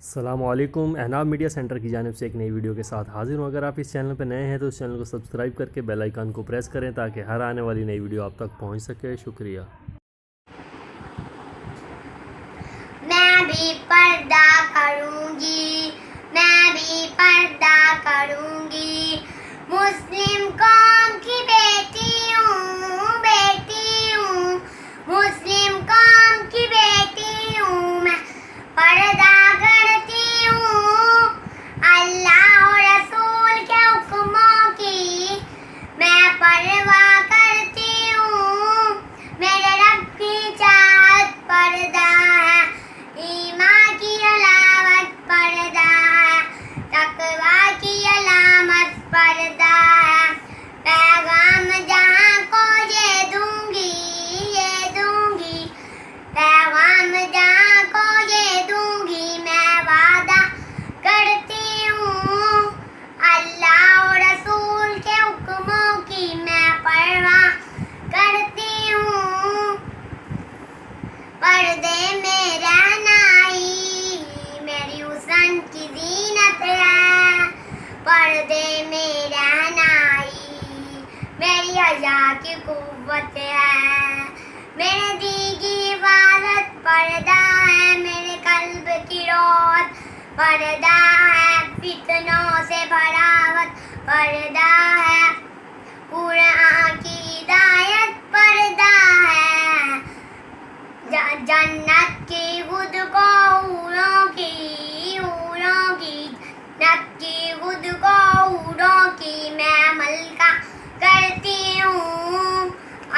السلام علیکم، احناب media centre کی جانب سے ایک نئی ویڈیو کے ساتھ حاضر ہوں۔ اگر آپ اس چینل پہ نئے ہیں تو اس چینل کو سبسکرائب کر کے بیل آئیکن کو پریس کریں تاکہ ہر آنے والی نئی ویڈیو آپ تک پہنچ سکے۔ شکریہ۔ میں بھی پردہ کروں گی، میں بھی پردہ کروں گی، مسلم قوم کی بیٹی ہوں، بیٹی ہوں، مسلم قوم کی بیٹی ہوں، میں پردہ کرتی ہوں، اللہ اور رسول کے حکموں کی میں پرواہ کرتی ہوں، میرے رب کی چاہت پردہ ہے، ایمان کی علامت پردہ ہے، تقویٰ کی علامت پردہ ہے، پیغام جہاں کو یہ دوں گی، یہ دوں گی، پیغام جہاں کو یہ دوں گی، میں وعدہ کرتی ہوں، اللہ اور رسول کے حکموں کی میں پرواہ کرتی ہوں، پردے میں رہنائی میری حسن کی زینت ہے، پردے میں رہنائی میری حیا کی قوت ہے، میرے دل کی حفاظت پردہ ہے، میرے قلب کی روت پردہ ہے، فتنوں سے بڑاوت پردہ ہے، قرآن کی ہدایت پردہ ہے، جنت کی خود کو حوروں کی، حوروں کی، جنت کی خود کو حوروں کی میں ملکہ کرتی ہوں،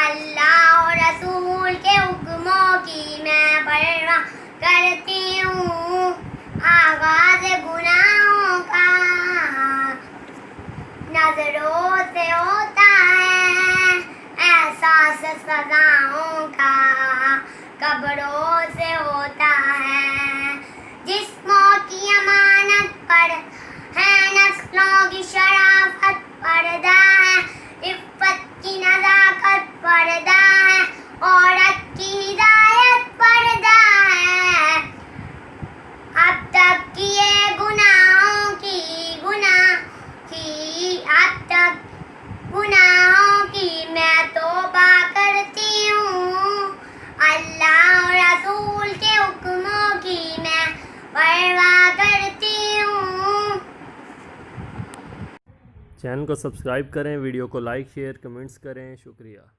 اللہ اور رسول کے حکموں کی میں پرواہ کرتی ہوں، آغاز گناہوں کا نظروں سے ہوتا ہے، احساس سزاؤں کا قبروں سے ہوتا ہے، جسموں کی امانت پر ہے، نسلوں کی شرافت پردہ ہے، عفت کی نزاکت پردہ ہے، عورت کی ہدایت پردہ ہے، اب تک کیے گناہوں کی، اب تک گناہوں کی میں توبہ کرتی ہوں، اللہ اور رسول کے حکموں کی میں پرواہ کرتی ہوں۔ چینل کو سبسکرائب کریں، ویڈیو کو لائک، شیئر، کمنٹس کریں۔ شکریہ۔